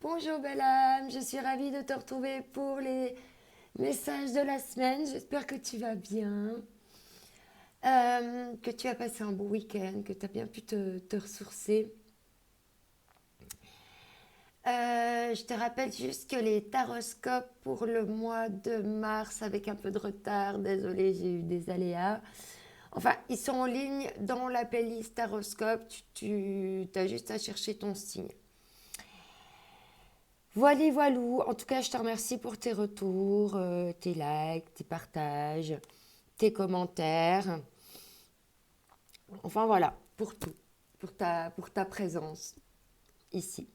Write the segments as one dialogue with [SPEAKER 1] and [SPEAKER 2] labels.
[SPEAKER 1] Bonjour belle âme, je suis ravie de te retrouver pour les messages de la semaine. J'espère que tu vas bien, que tu as passé un bon week-end, que tu as bien pu te ressourcer. Je te rappelle juste que les taroscopes pour le mois de mars, avec un peu de retard, désolée, j'ai eu des aléas. Enfin, ils sont en ligne dans la playlist taroscope, tu as juste à chercher ton signe. Voilà, voilou. En tout cas, je te remercie pour tes retours, tes likes, tes partages, tes commentaires. Enfin voilà, pour tout, pour ta présence ici.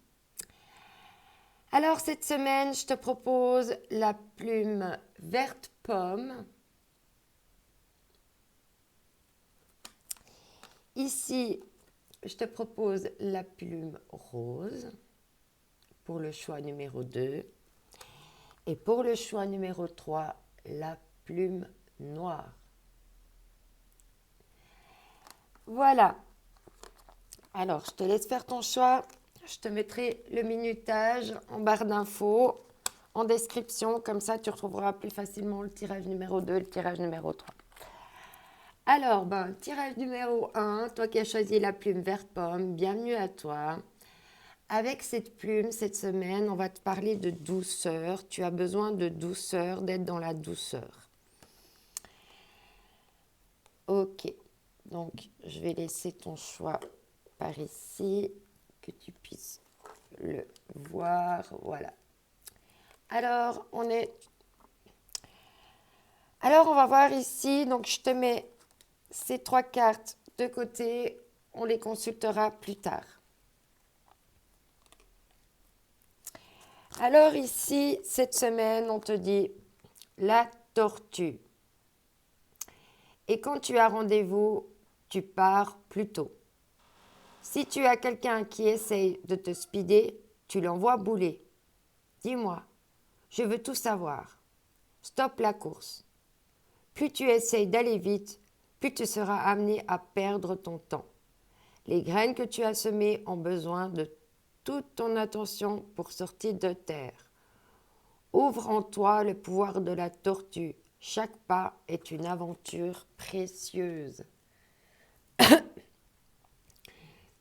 [SPEAKER 1] Alors cette semaine, je te propose la plume verte pomme. Ici, je te propose la plume rose pour le choix numéro 2. Et pour le choix numéro 3, la plume noire. Voilà. Alors, je te laisse faire ton choix. Je te mettrai le minutage en barre d'infos, en description. Comme ça, tu retrouveras plus facilement le tirage numéro 2 et le tirage numéro 3. Alors, tirage numéro 1, toi qui as choisi la plume verte pomme, bienvenue à toi. Avec cette plume, cette semaine, on va te parler de douceur. Tu as besoin de douceur, d'être dans la douceur. Ok, donc je vais laisser ton choix par ici, que tu puisses le voir. Voilà. Alors, on va voir ici. Donc, je te mets ces 3 cartes de côté. On les consultera plus tard. Alors ici, cette semaine, on te dit la tortue. Et quand tu as rendez-vous, tu pars plus tôt. Si tu as quelqu'un qui essaye de te speeder, tu l'envoies bouler. Dis-moi, je veux tout savoir. Stoppe la course. Plus tu essayes d'aller vite, plus tu seras amené à perdre ton temps. Les graines que tu as semées ont besoin de toute ton attention pour sortir de terre. Ouvre en toi le pouvoir de la tortue. Chaque pas est une aventure précieuse.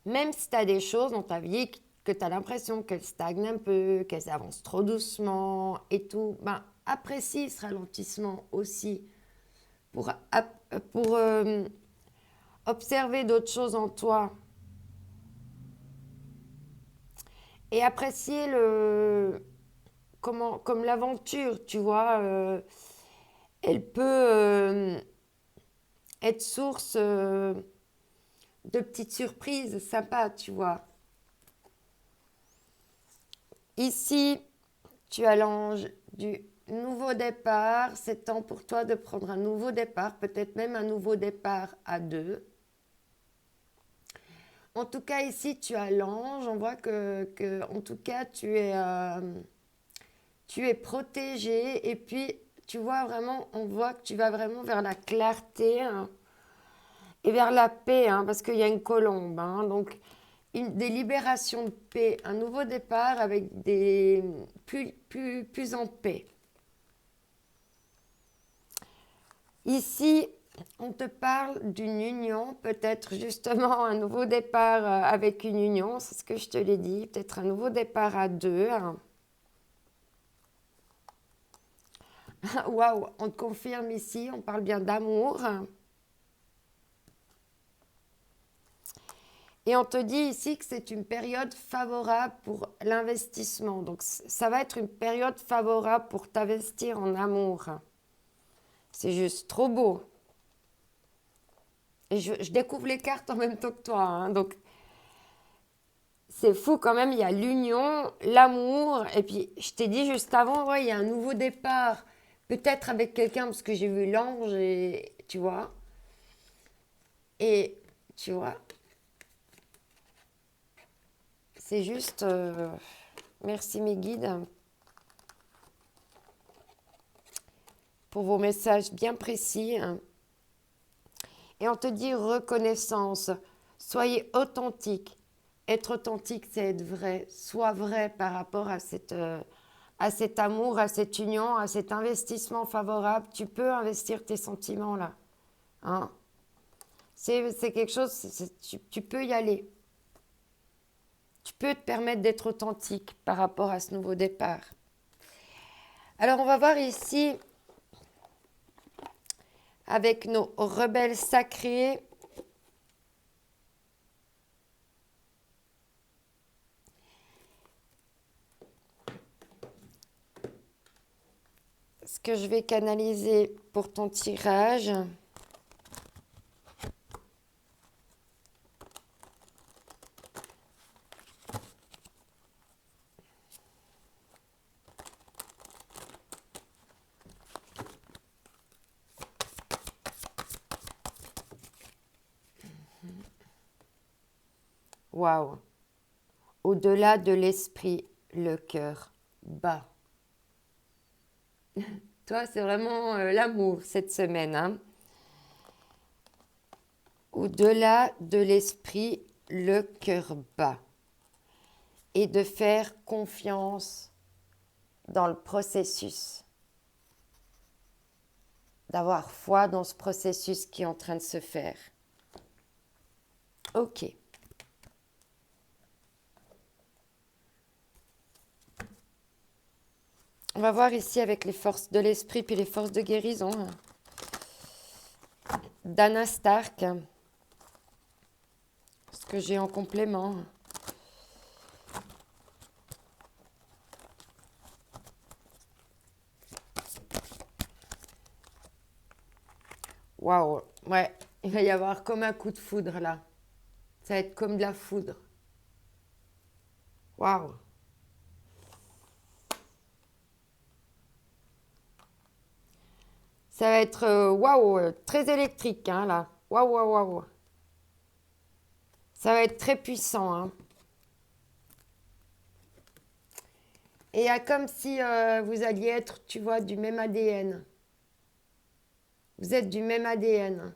[SPEAKER 1] Même si tu as des choses dans ta vie que tu as l'impression qu'elles stagnent un peu, qu'elles avancent trop doucement et tout, apprécie ce ralentissement aussi pour, pour observer d'autres choses en toi et apprécier comme l'aventure, tu vois, elle peut être source de petites surprises sympas, tu vois. Ici, tu as l'ange du nouveau départ. C'est temps pour toi de prendre un nouveau départ, peut-être même un nouveau départ à 2. En tout cas, ici, tu as l'ange. On voit que en tout cas, tu es protégé. Et puis, tu vois vraiment, on voit que tu vas vraiment vers la clarté, hein, et vers la paix, hein, parce qu'il y a une colombe. Hein, donc, des libérations de paix, un nouveau départ avec des plus en paix. Ici, on te parle d'une union, peut-être justement un nouveau départ avec une union, c'est ce que je te l'ai dit, peut-être un nouveau départ à 2. Waouh, on te confirme ici, on parle bien d'amour. Et on te dit ici que c'est une période favorable pour l'investissement. Donc ça va être une période favorable pour t'investir en amour. C'est juste trop beau. Et je découvre les cartes en même temps que toi. Hein, donc c'est fou quand même, il y a l'union, l'amour. Et puis je t'ai dit juste avant, ouais, il y a un nouveau départ. Peut-être avec quelqu'un, parce que j'ai vu l'ange, et tu vois. Et tu vois, c'est juste... merci mes guides pour vos messages bien précis. Hein. Et on te dit reconnaissance. Soyez authentique. Être authentique, c'est être vrai. Sois vrai par rapport à cet amour, à cette union, à cet investissement favorable. Tu peux investir tes sentiments là. Hein? C'est quelque chose, tu peux y aller. Tu peux te permettre d'être authentique par rapport à ce nouveau départ. Alors, on va voir ici, avec nos rebelles sacrés, ce que je vais canaliser pour ton tirage. Waouh! Au-delà de l'esprit, le cœur bat. Toi, c'est vraiment l'amour cette semaine. Hein? Au-delà de l'esprit, le cœur bat. Et de faire confiance dans le processus. D'avoir foi dans ce processus qui est en train de se faire. Ok. On va voir ici avec les forces de l'esprit puis les forces de guérison. Dana Stark. Ce que j'ai en complément. Waouh, ouais, il va y avoir comme un coup de foudre là. Ça va être comme de la foudre. Waouh. Ça va être waouh, très électrique hein, là. Waouh, waouh, waouh. Ça va être très puissant. Hein. Et il y a comme si vous alliez être, tu vois, du même ADN. Vous êtes du même ADN.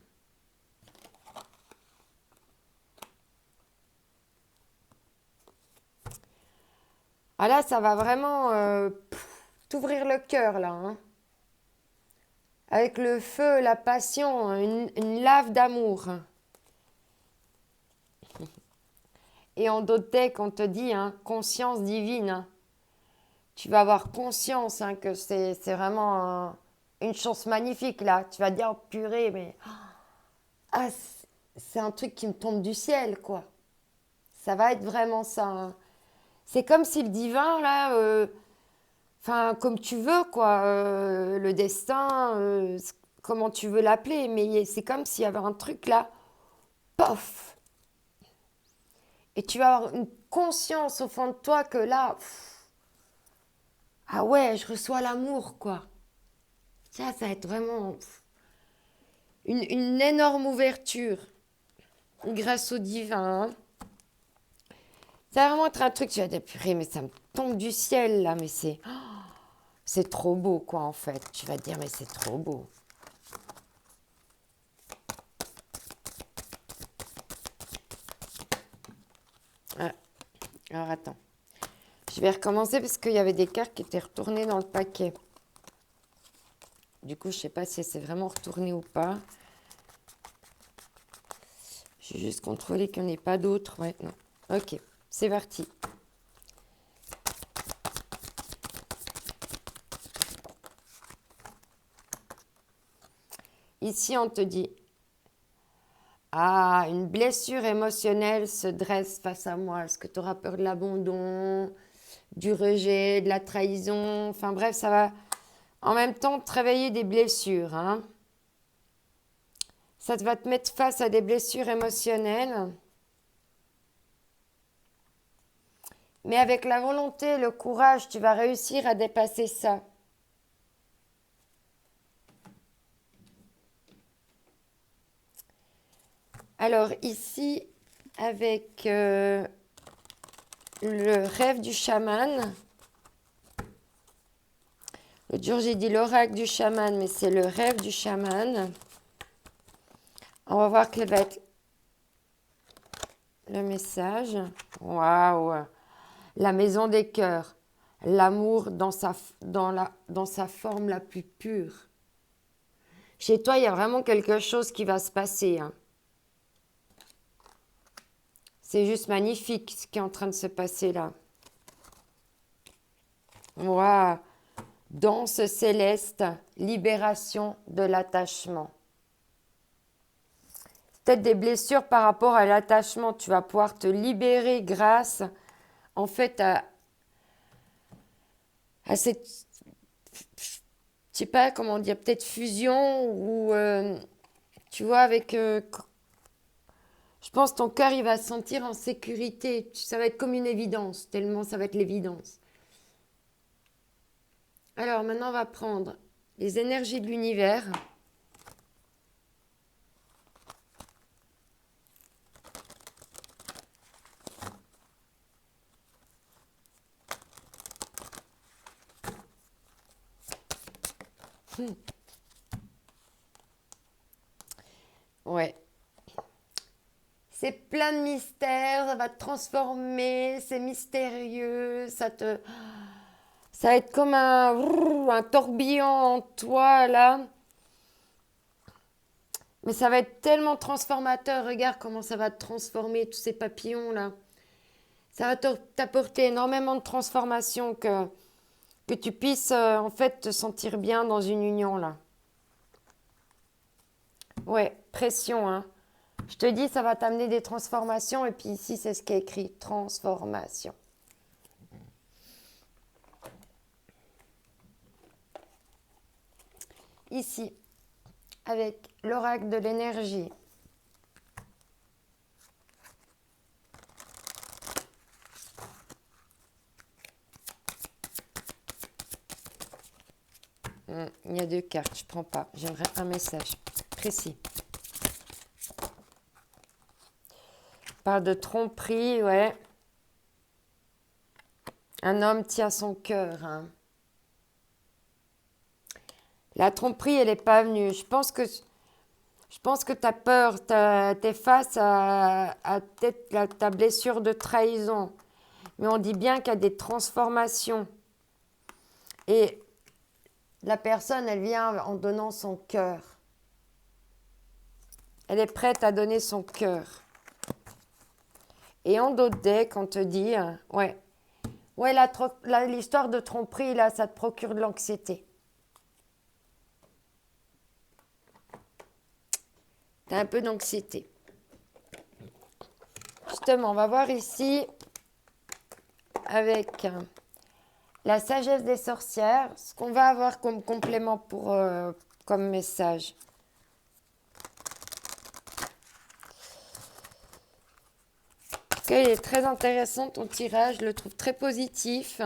[SPEAKER 1] Ah là, ça va vraiment t'ouvrir le cœur là. Hein. Avec le feu, la passion, une lave d'amour. Et en d'autres decks, on te dit, hein, conscience divine. Hein. Tu vas avoir conscience hein, que c'est vraiment une chance magnifique là. Tu vas te dire, oh, purée, mais ah, c'est un truc qui me tombe du ciel, quoi. Ça va être vraiment ça. Hein. C'est comme si le divin, là, enfin, comme tu veux, quoi, le destin, comment tu veux l'appeler, mais c'est comme s'il y avait un truc là, pof. Et tu vas avoir une conscience au fond de toi que là, ah ouais, je reçois l'amour, quoi. Ça va être vraiment une énorme ouverture grâce au divin. Hein. Ça va vraiment être un truc, tu vas dire, purée, mais ça me tombe du ciel, là, mais c'est trop beau, quoi, en fait. Tu vas te dire, mais c'est trop beau. Ah, alors, attends. Je vais recommencer parce qu'il y avait des cartes qui étaient retournées dans le paquet. Du coup, je ne sais pas si c'est vraiment retourné ou pas. Je vais juste contrôler qu'il n'y en ait pas d'autres. Ouais, non. Ok, c'est parti. Ici, on te dit, ah, une blessure émotionnelle se dresse face à moi. Est-ce que tu auras peur de l'abandon, du rejet, de la trahison? Enfin bref, ça va en même temps te réveiller des blessures. Hein. Ça va te mettre face à des blessures émotionnelles. Mais avec la volonté, le courage, tu vas réussir à dépasser ça. Alors ici, avec le rêve du chaman, l'autre jour j'ai dit l'oracle du chaman, mais c'est le rêve du chaman. On va voir quel va être le message Waouh. La maison des cœurs. L'amour dans sa forme la plus pure. Chez toi, il y a vraiment quelque chose qui va se passer. Hein. C'est juste magnifique ce qui est en train de se passer là. Waouh. Danse céleste, libération de l'attachement. Peut-être des blessures par rapport à l'attachement. Tu vas pouvoir te libérer grâce, en fait, à cette, je sais pas comment dire, peut-être fusion ou, tu vois, avec, je pense ton cœur, il va se sentir en sécurité. Ça va être comme une évidence, tellement ça va être l'évidence. Alors, maintenant, on va prendre les énergies de l'univers. Ouais. C'est plein de mystères, ça va te transformer, c'est mystérieux, ça va être comme un tourbillon en toi là. Mais ça va être tellement transformateur, regarde comment ça va te transformer, tous ces papillons là. Ça va t'apporter énormément de transformation que tu puisses en fait te sentir bien dans une union là. Ouais, pression hein. Je te dis, ça va t'amener des transformations. Et puis ici, c'est ce qui est écrit, transformation. Ici, avec l'oracle de l'énergie. Il y a 2 cartes, je ne prends pas. J'aimerais un message précis. On parle de tromperie, ouais. Un homme tient son cœur. Hein. La tromperie, elle n'est pas venue. Je pense que tu as peur, tu es face à peut-être ta blessure de trahison. Mais on dit bien qu'il y a des transformations. Et la personne, elle vient en donnant son cœur. Elle est prête à donner son cœur. Et en d'autres decks, on te dit, ouais, l'histoire de tromperie, là, ça te procure de l'anxiété. Tu as un peu d'anxiété. Justement, on va voir ici, avec la sagesse des sorcières, ce qu'on va avoir comme complément comme message. Il est très intéressant ton tirage, je le trouve très positif.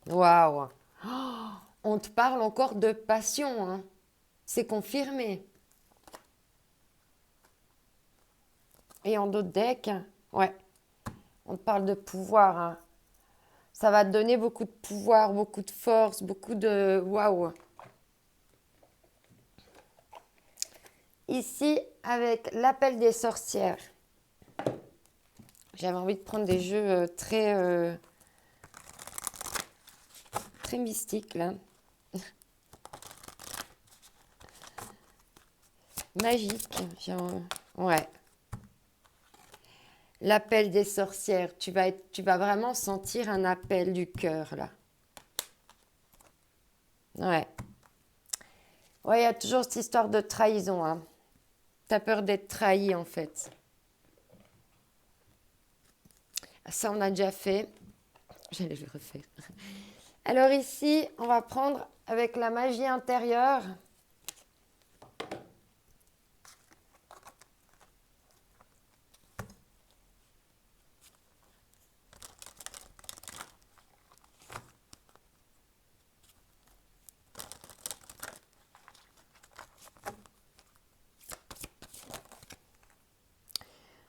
[SPEAKER 1] Waouh! Oh, on te parle encore de passion, hein. C'est confirmé. Et en d'autres decks, ouais, on te parle de pouvoir. Hein. Ça va te donner beaucoup de pouvoir, beaucoup de force, beaucoup de... Waouh! Ici, avec l'appel des sorcières. J'avais envie de prendre des jeux très mystiques, là. Magique. Ouais. L'appel des sorcières. Tu vas vraiment sentir un appel du cœur, là. Ouais. Ouais, il y a toujours cette histoire de trahison. Hein. Tu as peur d'être trahi, en fait. Ça, on a déjà fait. J'allais le refaire. Alors ici, on va prendre avec la magie intérieure.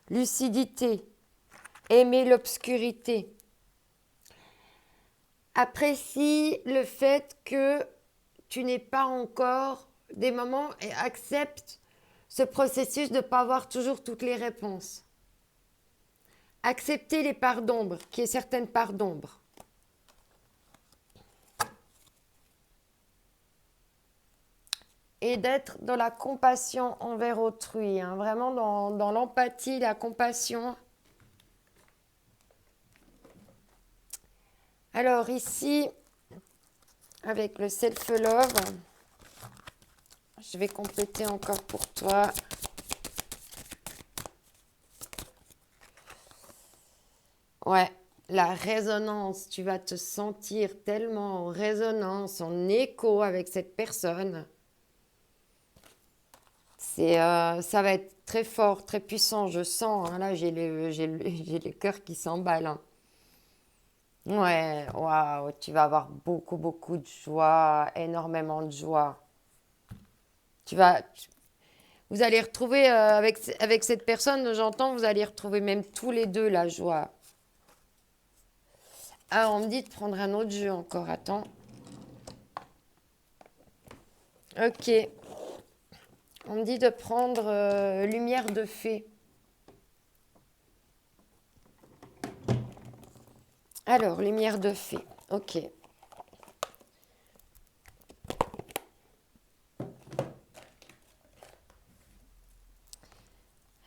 [SPEAKER 1] Lucidité. Aimer l'obscurité. Apprécie le fait que tu n'es pas encore des moments et accepte ce processus de ne pas avoir toujours toutes les réponses. accepter les parts d'ombre, qu'il y ait certaines parts d'ombre. Et d'être dans la compassion envers autrui, hein, vraiment dans l'empathie, la compassion. Alors ici, avec le self-love, je vais compléter encore pour toi. Ouais, la résonance, tu vas te sentir tellement en résonance, en écho avec cette personne. Ça va être très fort, très puissant, je sens, hein, là j'ai le cœur qui s'emballe. Hein. Ouais, waouh, tu vas avoir beaucoup, beaucoup de joie, énormément de joie. Tu vas, vous allez retrouver, avec cette personne, j'entends, vous allez retrouver même tous les deux la joie. Ah, on me dit de prendre un autre jeu encore, attends. Ok. On me dit de prendre Lumière de fée. Alors, Lumière de fée. Ok.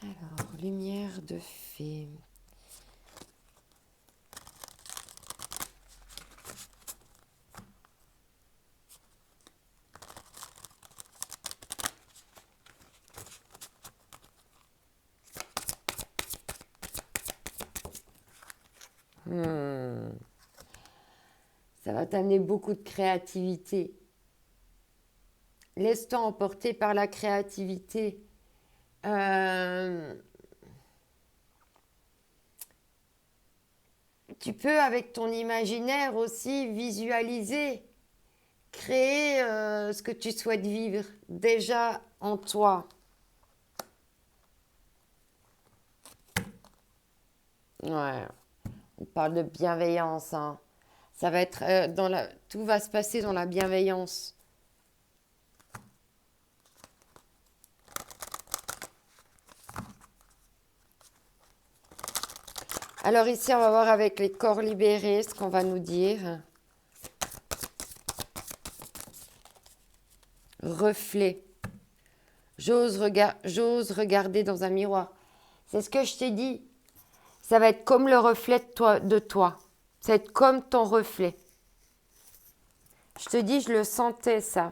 [SPEAKER 1] Alors, Lumière de fée. Ça va t'amener beaucoup de créativité. Laisse-toi emporter par la créativité. Tu peux, avec ton imaginaire aussi, visualiser, créer ce que tu souhaites vivre déjà en toi. Ouais, on parle de bienveillance, hein. Ça va être tout va se passer dans la bienveillance. Alors ici, on va voir avec les corps libérés ce qu'on va nous dire. Reflet. J'ose regarder dans un miroir. C'est ce que je t'ai dit. Ça va être comme le reflet de toi. Ça va être comme ton reflet. Je te dis, je le sentais, ça.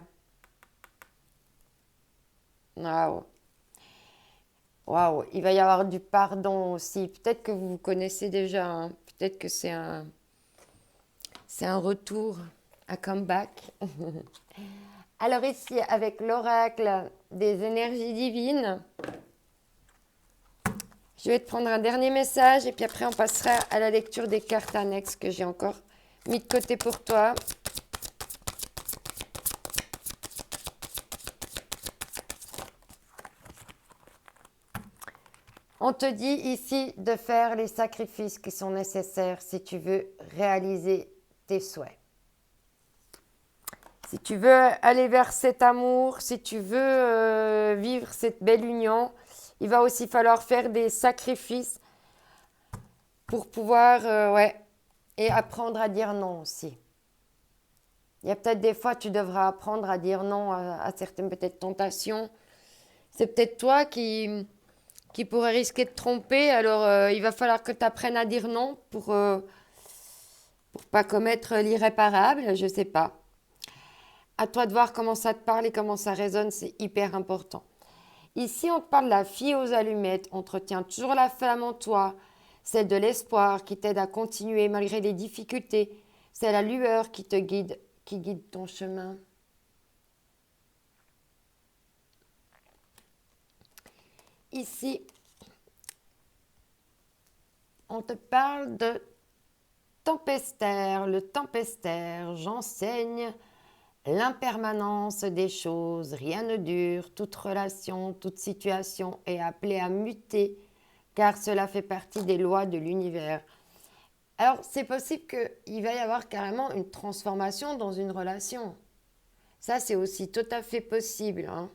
[SPEAKER 1] Waouh. Waouh. Il va y avoir du pardon aussi. Peut-être que vous vous connaissez déjà. Hein. Peut-être que c'est un retour, un comeback. Alors ici, avec l'oracle des énergies divines, je vais te prendre un dernier message et puis après on passera à la lecture des cartes annexes que j'ai encore mis de côté pour toi. On te dit ici de faire les sacrifices qui sont nécessaires si tu veux réaliser tes souhaits. Si tu veux aller vers cet amour, si tu veux vivre cette belle union, il va aussi falloir faire des sacrifices pour pouvoir, et apprendre à dire non aussi. Il y a peut-être des fois, tu devras apprendre à dire non à certaines peut-être tentations. C'est peut-être toi qui pourrait risquer de tromper, alors il va falloir que tu apprennes à dire non pour pas commettre l'irréparable, je sais pas. À toi de voir comment ça te parle et comment ça résonne, c'est hyper important. Ici, on te parle de la fille aux allumettes, entretient toujours la flamme en toi, celle de l'espoir qui t'aide à continuer malgré les difficultés, c'est la lueur qui te guide, qui guide ton chemin. Ici, on te parle de tempestaire. Le tempestaire, j'enseigne l'impermanence des choses. Rien ne dure. Toute relation, toute situation est appelée à muter car cela fait partie des lois de l'univers. Alors, c'est possible qu'il va y avoir carrément une transformation dans une relation. Ça, c'est aussi tout à fait possible. Hein.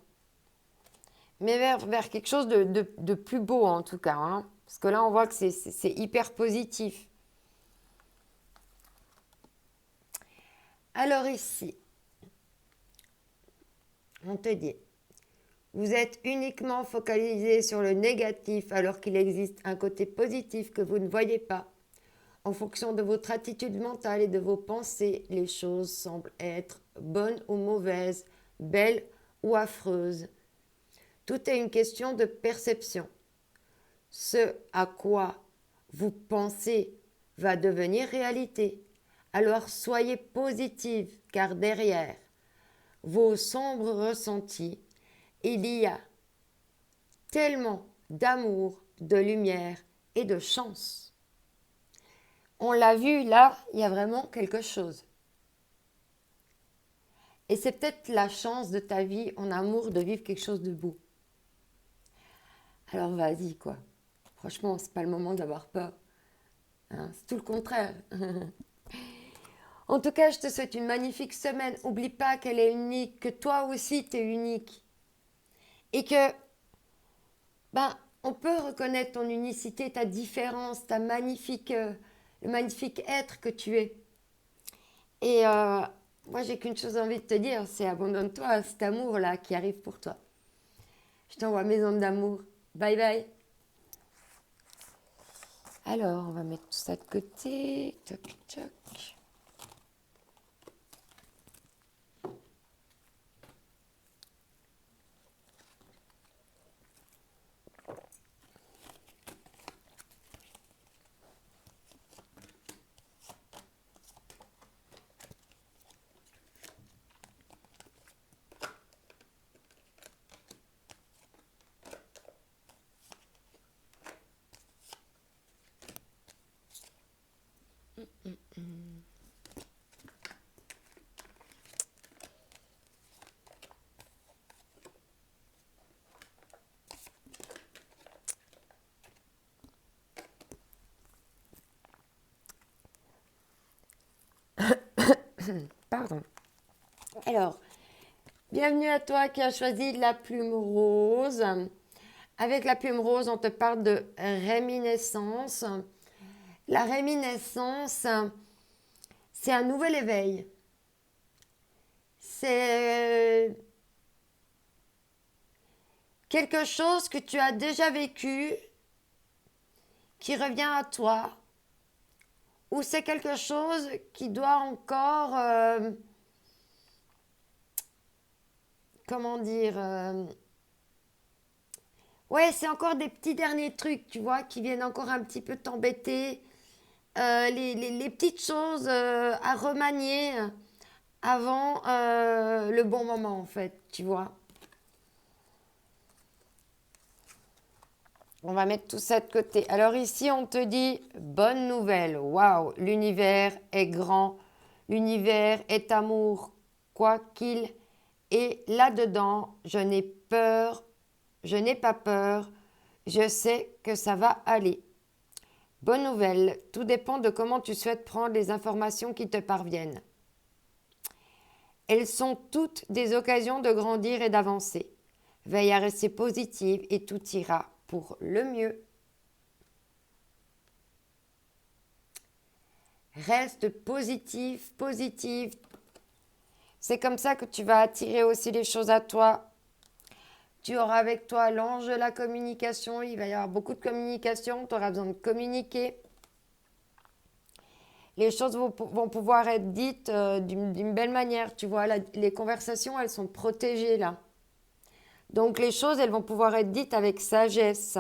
[SPEAKER 1] Mais vers quelque chose de plus beau, en tout cas. Hein. Parce que là, on voit que c'est hyper positif. Alors ici, on te dit, vous êtes uniquement focalisé sur le négatif alors qu'il existe un côté positif que vous ne voyez pas. En fonction de votre attitude mentale et de vos pensées, les choses semblent être bonnes ou mauvaises, belles ou affreuses. Tout est une question de perception. Ce à quoi vous pensez va devenir réalité. Alors soyez positive, car derrière vos sombres ressentis, il y a tellement d'amour, de lumière et de chance. On l'a vu là, il y a vraiment quelque chose. Et c'est peut-être la chance de ta vie en amour de vivre quelque chose de beau. Alors vas-y quoi. Franchement, c'est pas le moment d'avoir peur. Hein, c'est tout le contraire. En tout cas, je te souhaite une magnifique semaine. N'oublie pas qu'elle est unique, que toi aussi tu es unique. Et que, on peut reconnaître ton unicité, ta différence, le magnifique être que tu es. Et moi, j'ai qu'une chose envie de te dire, c'est abandonne-toi à cet amour-là qui arrive pour toi. Je t'envoie mes ondes d'amour. Bye bye. Alors, on va mettre tout ça de côté. Toc, toc. Pardon. Alors, bienvenue à toi qui as choisi la plume rose. Avec la plume rose, on te parle de réminiscence. La réminiscence, c'est un nouvel éveil. C'est quelque chose que tu as déjà vécu qui revient à toi, ou c'est quelque chose qui doit encore, comment dire, ouais, c'est encore des petits derniers trucs, tu vois, qui viennent encore un petit peu t'embêter, les petites choses à remanier avant le bon moment, en fait, tu vois. On va mettre tout ça de côté. Alors ici, on te dit, bonne nouvelle, waouh, l'univers est grand, l'univers est amour, quoi qu'il est là-dedans, je n'ai pas peur, je sais que ça va aller. Bonne nouvelle, tout dépend de comment tu souhaites prendre les informations qui te parviennent. Elles sont toutes des occasions de grandir et d'avancer. Veille à rester positive et tout ira pour le mieux. Reste positive, positive. C'est comme ça que tu vas attirer aussi les choses à toi. Tu auras avec toi l'ange de la communication. Il va y avoir beaucoup de communication. Tu auras besoin de communiquer. Les choses vont pouvoir être dites d'une belle manière. Tu vois, les conversations, elles sont protégées là. Donc les choses, elles vont pouvoir être dites avec sagesse.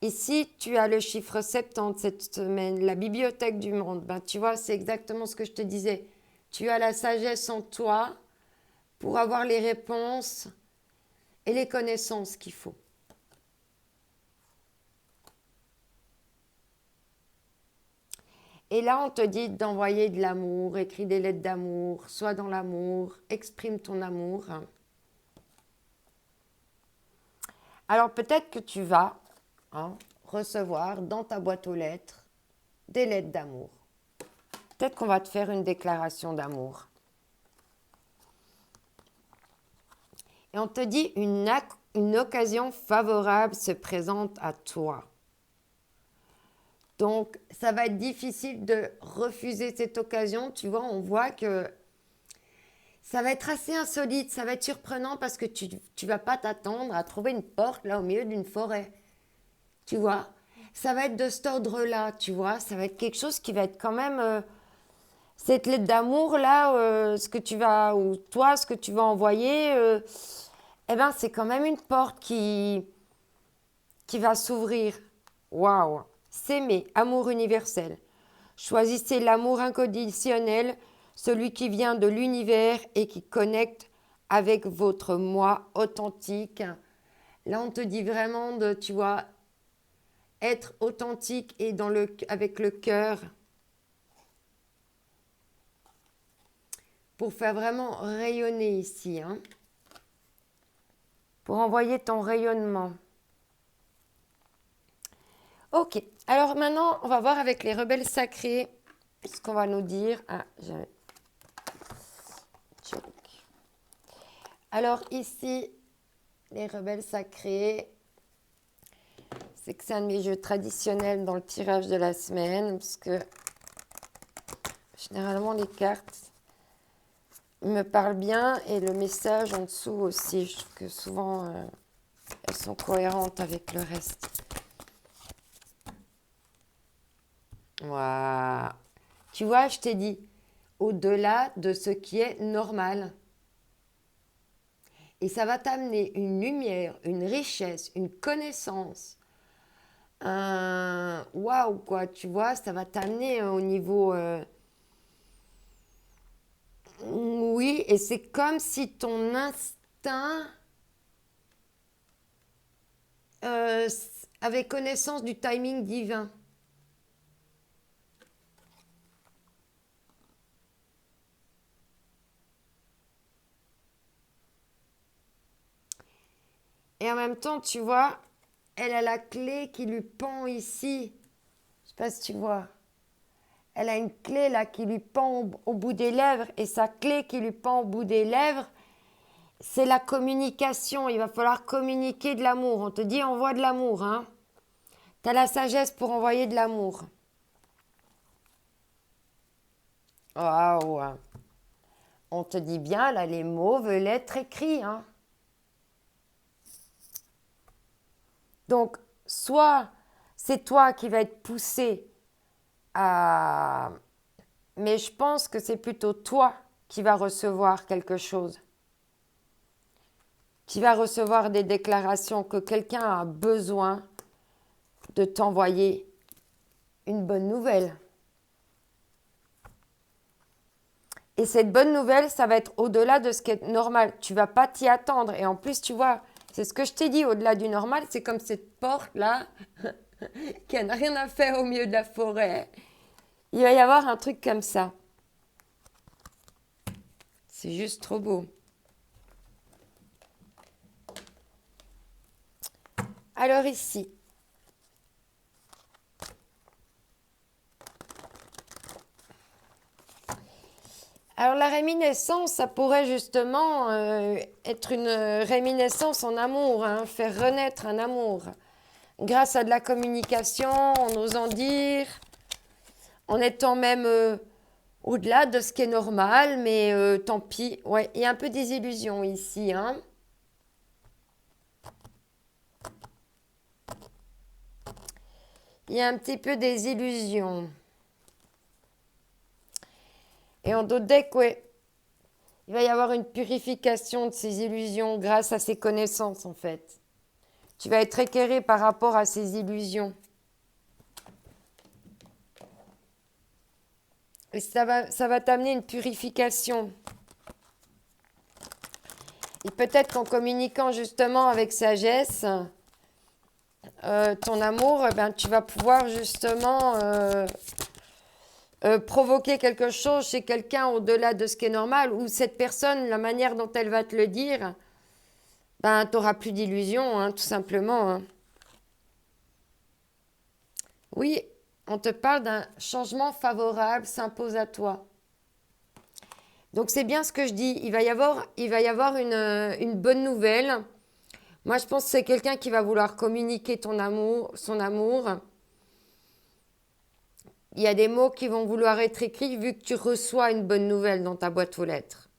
[SPEAKER 1] Ici, tu as le chiffre 70 cette semaine, la bibliothèque du monde. Tu vois, c'est exactement ce que je te disais. Tu as la sagesse en toi pour avoir les réponses et les connaissances qu'il faut. Et là, on te dit d'envoyer de l'amour, écris des lettres d'amour, sois dans l'amour, exprime ton amour. Alors peut-être que tu vas recevoir dans ta boîte aux lettres des lettres d'amour. Peut-être qu'on va te faire une déclaration d'amour. Et on te dit une une occasion favorable se présente à toi. Donc, ça va être difficile de refuser cette occasion. Tu vois, on voit que ça va être assez insolite, ça va être surprenant parce que tu ne vas pas t'attendre à trouver une porte là au milieu d'une forêt. Tu vois, ça va être de cet ordre-là, tu vois. Ça va être quelque chose qui va être quand même... cette lettre d'amour là, ce que tu vas... Ou toi, ce que tu vas envoyer, eh ben, c'est quand même une porte qui va s'ouvrir. Waouh! S'aimer, amour universel. Choisissez l'amour inconditionnel, celui qui vient de l'univers et qui connecte avec votre moi authentique. Là, on te dit vraiment de, tu vois, être authentique et avec le cœur pour faire vraiment rayonner ici, hein, pour envoyer ton rayonnement. Ok, alors maintenant, on va voir avec les rebelles sacrés ce qu'on va nous dire. Ah, j'avais... Check. Alors ici, les rebelles sacrés, c'est que c'est un de mes jeux traditionnels dans le tirage de la semaine, parce que généralement les cartes me parlent bien et le message en dessous aussi. Je trouve que souvent, elles sont cohérentes avec le reste. Waouh. Tu vois, je t'ai dit, au-delà de ce qui est normal. Et ça va t'amener une lumière, une richesse, une connaissance. Waouh, quoi, tu vois, ça va t'amener au niveau... Oui, et c'est comme si ton instinct avait connaissance du timing divin. Et en même temps, tu vois, elle a la clé qui lui pend ici. Je sais pas si tu vois. Elle a une clé là qui lui pend au bout des lèvres. Et sa clé qui lui pend au bout des lèvres, c'est la communication. Il va falloir communiquer de l'amour. On te dit envoie de l'amour, hein. Tu as la sagesse pour envoyer de l'amour. Waouh. On te dit bien, là, les mots veulent être écrits, hein. Donc, soit c'est toi qui vas être poussé à... Mais je pense que c'est plutôt toi qui vas recevoir quelque chose. Qui va recevoir des déclarations que quelqu'un a besoin de t'envoyer une bonne nouvelle. Et cette bonne nouvelle, ça va être au-delà de ce qui est normal. Tu ne vas pas t'y attendre. Et en plus, tu vois, c'est ce que je t'ai dit, au-delà du normal, c'est comme cette porte-là qui n'a rien à faire au milieu de la forêt. Il va y avoir un truc comme ça. C'est juste trop beau. Alors ici, alors la réminiscence, ça pourrait justement être une réminiscence en amour, hein, faire renaître un amour. Grâce à de la communication, en osant dire, en étant même au-delà de ce qui est normal, mais tant pis. Ouais, il y a un peu des illusions ici, hein. Il y a un petit peu des illusions. Et en d'autres decks, ouais, il va y avoir une purification de ces illusions grâce à ces connaissances, en fait. Tu vas être éclairé par rapport à ces illusions. Et ça va t'amener une purification. Et peut-être qu'en communiquant justement avec sagesse, ton amour, ben, tu vas pouvoir justement provoquer quelque chose chez quelqu'un au-delà de ce qui est normal, ou cette personne, la manière dont elle va te le dire, ben, tu n'auras plus d'illusions, hein, tout simplement. Hein. Oui, on te parle d'un changement favorable s'impose à toi. Donc c'est bien ce que je dis, il va y avoir une bonne nouvelle Moi, je pense que c'est quelqu'un qui va vouloir communiquer ton amour, son amour. Il y a des mots qui vont vouloir être écrits vu que tu reçois une bonne nouvelle dans ta boîte aux lettres.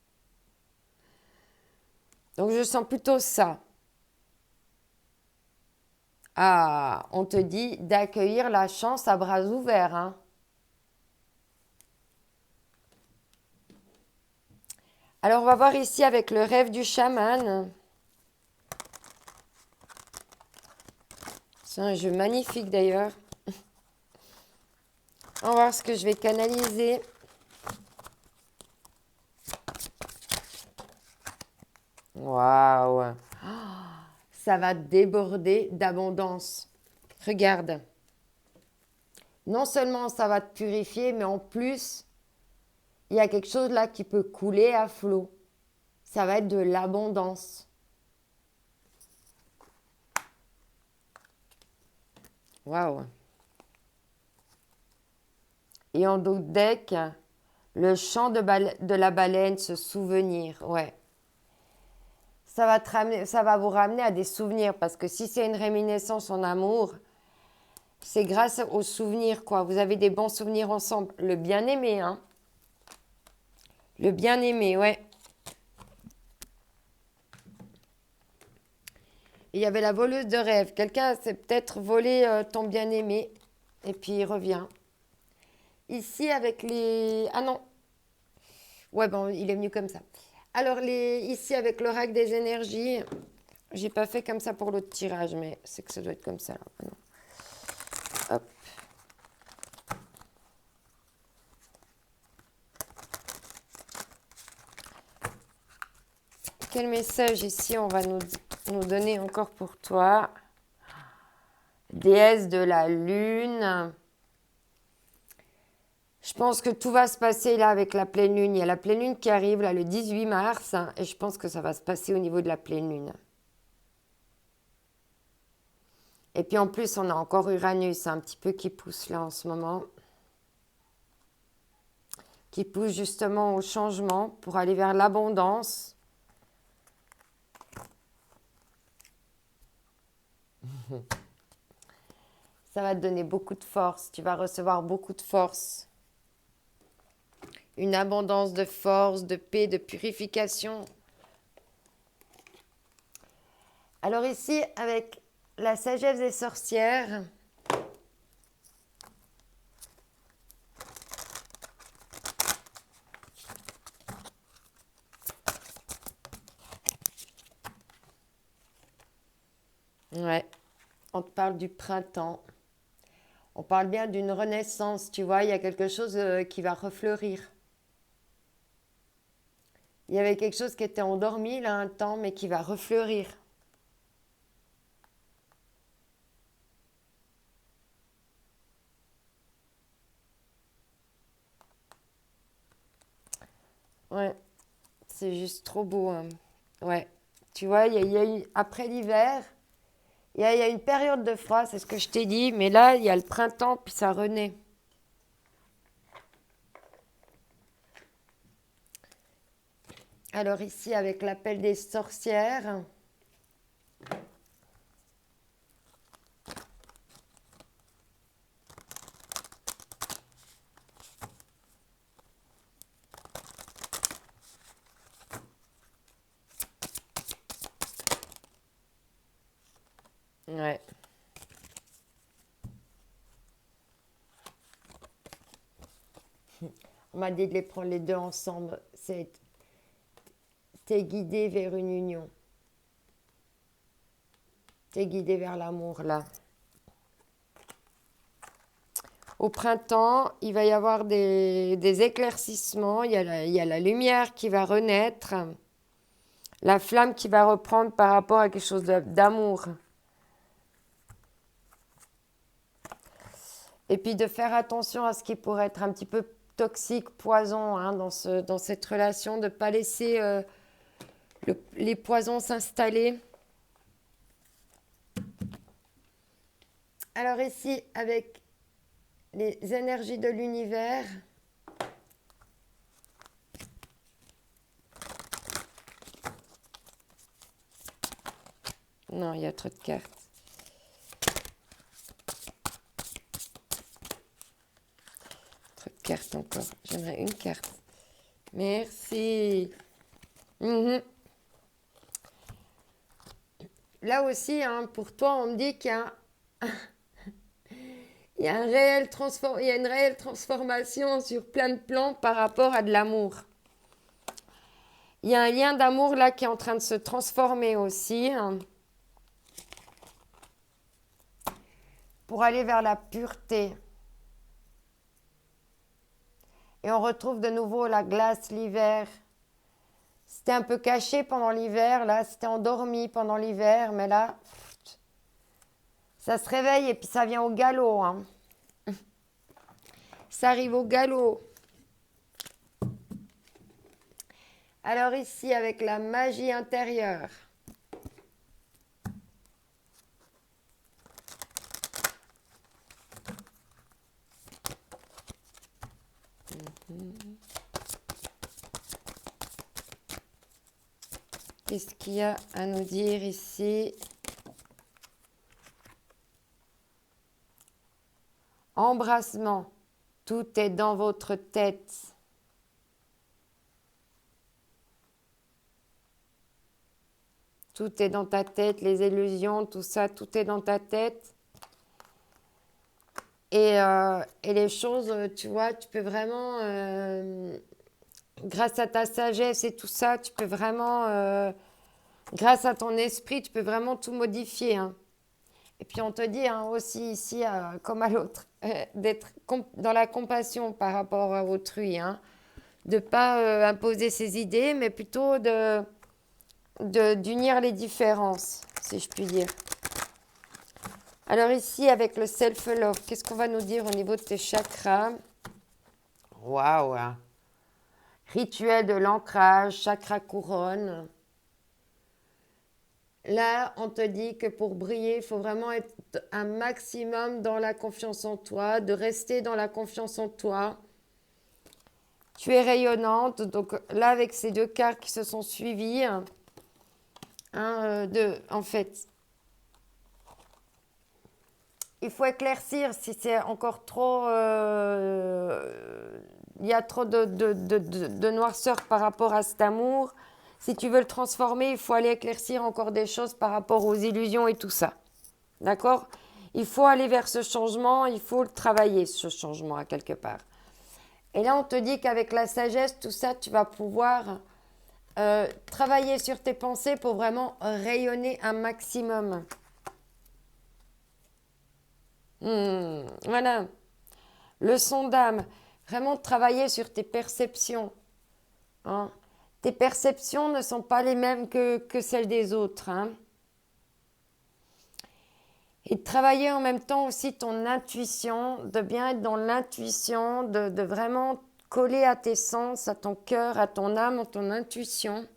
[SPEAKER 1] Donc, je sens plutôt ça. Ah, on te dit d'accueillir la chance à bras ouverts, hein. Alors, on va voir ici avec le rêve du chaman. C'est un jeu magnifique d'ailleurs. On va voir ce que je vais canaliser. Waouh! Ça va déborder d'abondance. Regarde. Non seulement ça va te purifier, mais en plus, il y a quelque chose là qui peut couler à flot. Ça va être de l'abondance. Waouh! Et en dos de deck, le chant de la baleine, ce souvenir. Ouais. Ça va vous ramener à des souvenirs. Parce que si c'est une réminiscence en amour, c'est grâce aux souvenirs, quoi. Vous avez des bons souvenirs ensemble. Le bien-aimé, hein. Le bien-aimé, ouais. Il y avait la voleuse de rêve. Quelqu'un s'est peut-être volé ton bien-aimé. Et puis il revient. Ici, avec les... Ah non. Ouais, bon, il est venu comme ça. Alors, ici, avec l'oracle des énergies, j'ai pas fait comme ça pour l'autre tirage, mais c'est que ça doit être comme ça, là. Ah non. Hop. Quel message ici on va nous donner encore pour toi? Déesse de la lune. Je pense que tout va se passer là avec la pleine lune. Il y a la pleine lune qui arrive là le 18 mars et je pense que ça va se passer au niveau de la pleine lune. Et puis en plus, on a encore Uranus un petit peu qui pousse là en ce moment. Qui pousse justement au changement pour aller vers l'abondance. Ça va te donner beaucoup de force. Tu vas recevoir beaucoup de force. Une abondance de force, de paix, de purification. Alors ici, avec la sagesse des sorcières, ouais, on te parle du printemps. On parle bien d'une renaissance, tu vois, il y a quelque chose qui va refleurir. Il y avait quelque chose qui était endormi là un temps, mais qui va refleurir. Ouais, c'est juste trop beau, hein. Ouais, tu vois, il y a eu, après l'hiver, il y a une période de froid, c'est ce que je t'ai dit, mais là, il y a le printemps, puis ça renaît. Alors ici, avec l'appel des sorcières, ouais. On m'a dit de les prendre les deux ensemble. T'es guidé vers une union. T'es guidé vers l'amour, là. Au printemps, il va y avoir des éclaircissements. Il y a la lumière qui va renaître. La flamme qui va reprendre par rapport à quelque chose d'amour. Et puis de faire attention à ce qui pourrait être un petit peu toxique, poison, hein, dans cette relation, de ne pas laisser les poisons s'installer. Alors ici, avec les énergies de l'univers, Non, il y a trop de cartes. Trop de cartes encore. J'aimerais une carte. Merci. Mhm. Là aussi, hein, pour toi, on me dit qu'il y a, il y a une réelle transformation sur plein de plans par rapport à de l'amour. Il y a un lien d'amour là qui est en train de se transformer aussi, hein, pour aller vers la pureté. Et on retrouve de nouveau la glace l'hiver. C'était un peu caché pendant l'hiver, là, c'était endormi pendant l'hiver, mais là, ça se réveille et puis ça vient au galop. Hein. Ça arrive au galop. Alors ici, avec la magie intérieure. Qu'est-ce qu'il y a à nous dire ici? Embrassement. Tout est dans votre tête. Tout est dans ta tête, les illusions, tout ça, tout est dans ta tête. Et les choses, tu vois, tu peux vraiment, grâce à ta sagesse et tout ça, tu peux vraiment, grâce à ton esprit, tu peux vraiment tout modifier. Hein. Et puis on te dit hein, aussi ici, comme à l'autre, d'être dans la compassion par rapport à autrui. Hein. De ne pas imposer ses idées, mais plutôt d'unir les différences, si je puis dire. Alors ici, avec le self-love, qu'est-ce qu'on va nous dire au niveau de tes chakras? Waouh! Rituel de l'ancrage, chakra couronne. Là, on te dit que pour briller, il faut vraiment être un maximum dans la confiance en toi, de rester dans la confiance en toi. Tu es rayonnante, donc là, avec ces deux cartes qui se sont suivies, en fait, il faut éclaircir si c'est encore trop... il y a trop de noirceur par rapport à cet amour. Si tu veux le transformer, il faut aller éclaircir encore des choses par rapport aux illusions et tout ça. D'accord? Il faut aller vers ce changement, il faut le travailler, ce changement, à quelque part. Et là, on te dit qu'avec la sagesse, tout ça, tu vas pouvoir travailler sur tes pensées pour vraiment rayonner un maximum. Voilà. Leçon d'âme. Vraiment travailler sur tes perceptions. Hein. Tes perceptions ne sont pas les mêmes que celles des autres. Hein. Et de travailler en même temps aussi ton intuition, de bien être dans l'intuition, de vraiment coller à tes sens, à ton cœur, à ton âme, à ton intuition.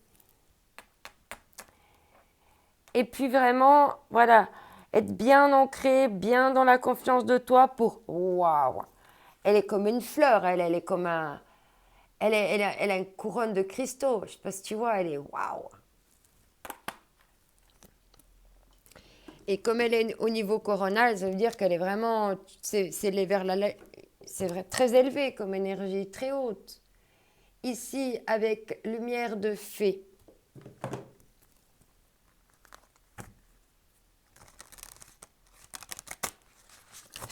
[SPEAKER 1] Et puis vraiment, voilà, être bien ancré, bien dans la confiance de toi pour... Waouh! Elle est comme une fleur, elle est comme un... Elle a une couronne de cristaux. Je ne sais pas si tu vois, elle est waouh! Et comme elle est au niveau coronal, ça veut dire qu'elle est vraiment... C'est très élevé comme énergie, très haute. Ici, avec lumière de fée.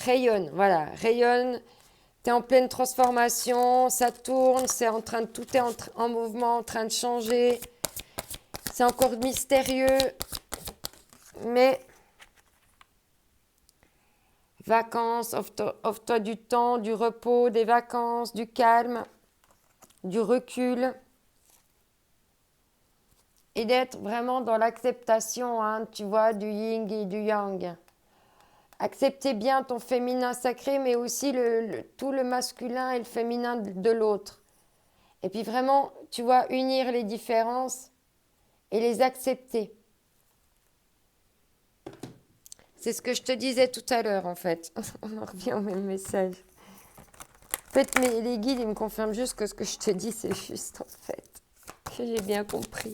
[SPEAKER 1] Rayonne, voilà, rayonne. Tu es en pleine transformation, ça tourne, tout est en mouvement, en train de changer. C'est encore mystérieux, mais vacances, offre-toi du temps, du repos, des vacances, du calme, du recul. Et d'être vraiment dans l'acceptation, hein, tu vois, du yin et du yang. Accepter bien ton féminin sacré, mais aussi tout le masculin et le féminin de l'autre. Et puis vraiment, tu vois, unir les différences et les accepter. C'est ce que je te disais tout à l'heure, en fait. On en revient au même message. En fait, les guides, ils me confirment juste que ce que je te dis, c'est juste, en fait. Que j'ai bien compris.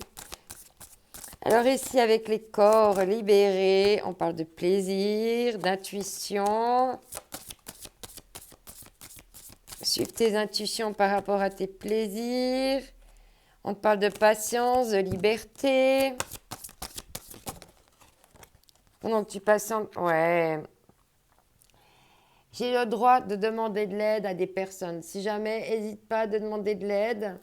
[SPEAKER 1] Alors ici, avec les corps libérés, on parle de plaisir, d'intuition. Suive tes intuitions par rapport à tes plaisirs. On te parle de patience, de liberté. Pendant que tu patientes, ouais. J'ai le droit de demander de l'aide à des personnes. Si jamais, n'hésite pas de demander de l'aide.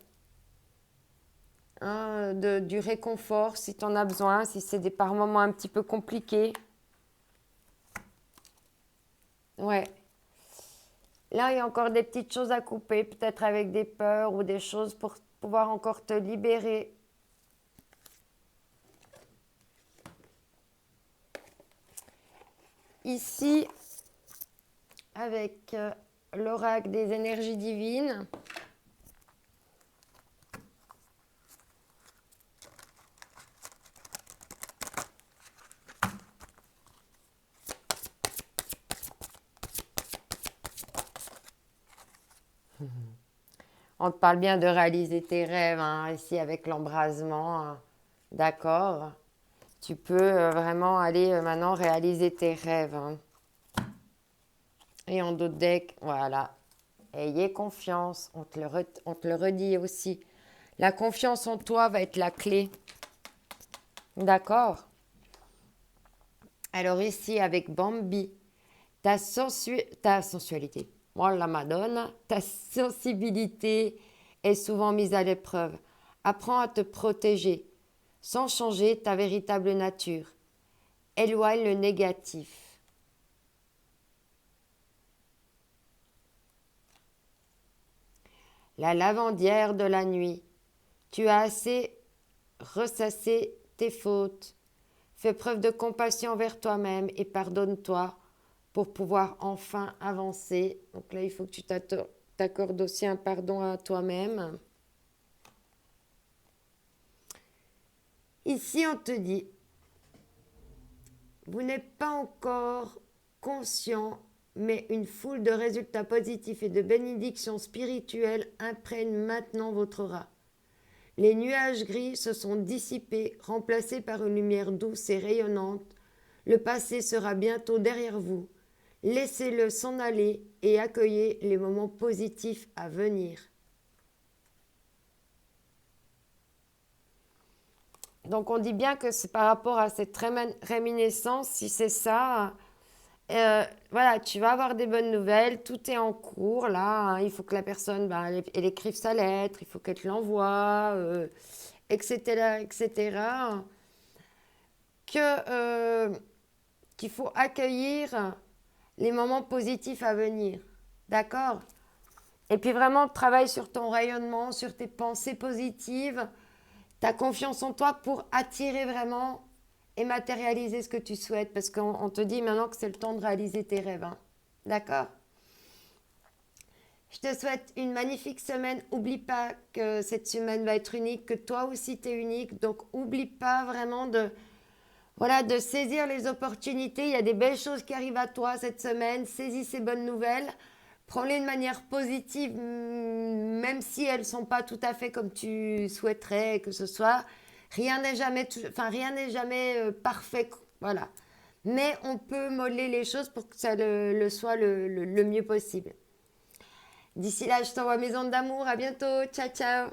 [SPEAKER 1] Hein, du réconfort si tu en as besoin, si c'est par moments un petit peu compliqués. Ouais. Là, il y a encore des petites choses à couper, peut-être avec des peurs ou des choses pour pouvoir encore te libérer. Ici, avec l'oracle des énergies divines. On te parle bien de réaliser tes rêves, hein, ici avec l'embrasement, d'accord. Tu peux vraiment aller maintenant réaliser tes rêves. Hein. Et en d'autres decks, voilà. Ayez confiance, on te le redit aussi. La confiance en toi va être la clé. D'accord. Alors ici, avec Bambi, ta sensualité, moi la Madone, ta sensibilité est souvent mise à l'épreuve. Apprends à te protéger sans changer ta véritable nature. Éloigne le négatif. La lavandière de la nuit, tu as assez ressassé tes fautes. Fais preuve de compassion envers toi-même et pardonne-toi pour pouvoir enfin avancer. Donc là, il faut que tu t'accordes aussi un pardon à toi-même. Ici, on te dit, vous n'êtes pas encore conscient, mais une foule de résultats positifs et de bénédictions spirituelles imprègnent maintenant votre aura. Les nuages gris se sont dissipés, remplacés par une lumière douce et rayonnante. Le passé sera bientôt derrière vous. Laissez-le s'en aller et accueillez les moments positifs à venir. Donc on dit bien que c'est par rapport à cette réminiscence, si c'est ça, voilà, tu vas avoir des bonnes nouvelles, tout est en cours là, hein, il faut que la personne, elle écrive sa lettre, il faut qu'elle te l'envoie, etc., etc. Qu'il faut accueillir les moments positifs à venir, d'accord? Et puis vraiment, travaille sur ton rayonnement, sur tes pensées positives, ta confiance en toi pour attirer vraiment et matérialiser ce que tu souhaites. Parce qu'on te dit maintenant que c'est le temps de réaliser tes rêves. Hein. D'accord? Je te souhaite une magnifique semaine. Oublie pas que cette semaine va être unique, que toi aussi tu es unique. Donc, oublie pas vraiment de saisir les opportunités. Il y a des belles choses qui arrivent à toi cette semaine. Saisis ces bonnes nouvelles. Prends-les de manière positive, même si elles ne sont pas tout à fait comme tu souhaiterais que ce soit. Rien n'est jamais parfait, voilà. Mais on peut modeler les choses pour que ça le soit le mieux possible. D'ici là, je t'envoie mes ondes d'amour. À bientôt. Ciao, ciao.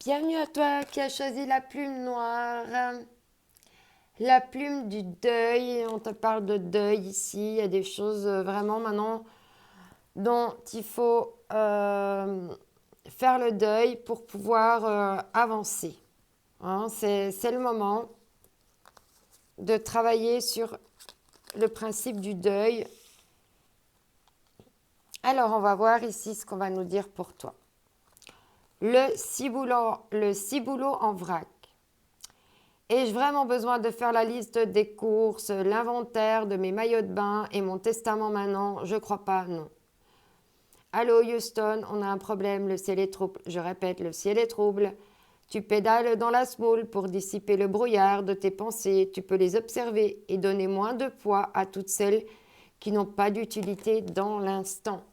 [SPEAKER 1] Bienvenue à toi qui as choisi la plume noire. La plume du deuil, on te parle de deuil ici, il y a des choses vraiment maintenant dont il faut faire le deuil pour pouvoir avancer. Hein, c'est le moment. de travailler sur le principe du deuil. Alors, on va voir ici ce qu'on va nous dire pour toi. Le ciboulot en vrac. Ai-je vraiment besoin de faire la liste des courses, l'inventaire de mes maillots de bain et mon testament maintenant? Je crois pas, non. Allô Houston, on a un problème, le ciel est trouble. Je répète, le ciel est trouble. Tu pédales dans la smoule pour dissiper le brouillard de tes pensées. Tu peux les observer et donner moins de poids à toutes celles qui n'ont pas d'utilité dans l'instant.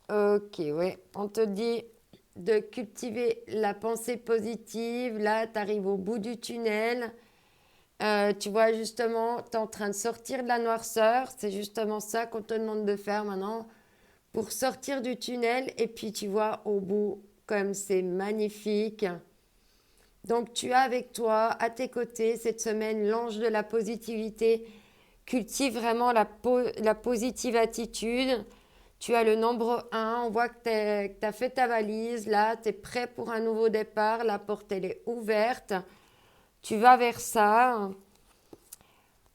[SPEAKER 1] Ok, ouais. On te dit de cultiver la pensée positive. Là, tu arrives au bout du tunnel. Tu vois, justement, tu es en train de sortir de la noirceur. C'est justement ça qu'on te demande de faire maintenant pour sortir du tunnel. Et puis, tu vois, au bout, comme c'est magnifique. Donc, tu as avec toi, à tes côtés, cette semaine, l'ange de la positivité. Cultive vraiment la positive attitude. Tu as le nombre 1, on voit que tu as fait ta valise, là, tu es prêt pour un nouveau départ, la porte, elle est ouverte, tu vas vers ça.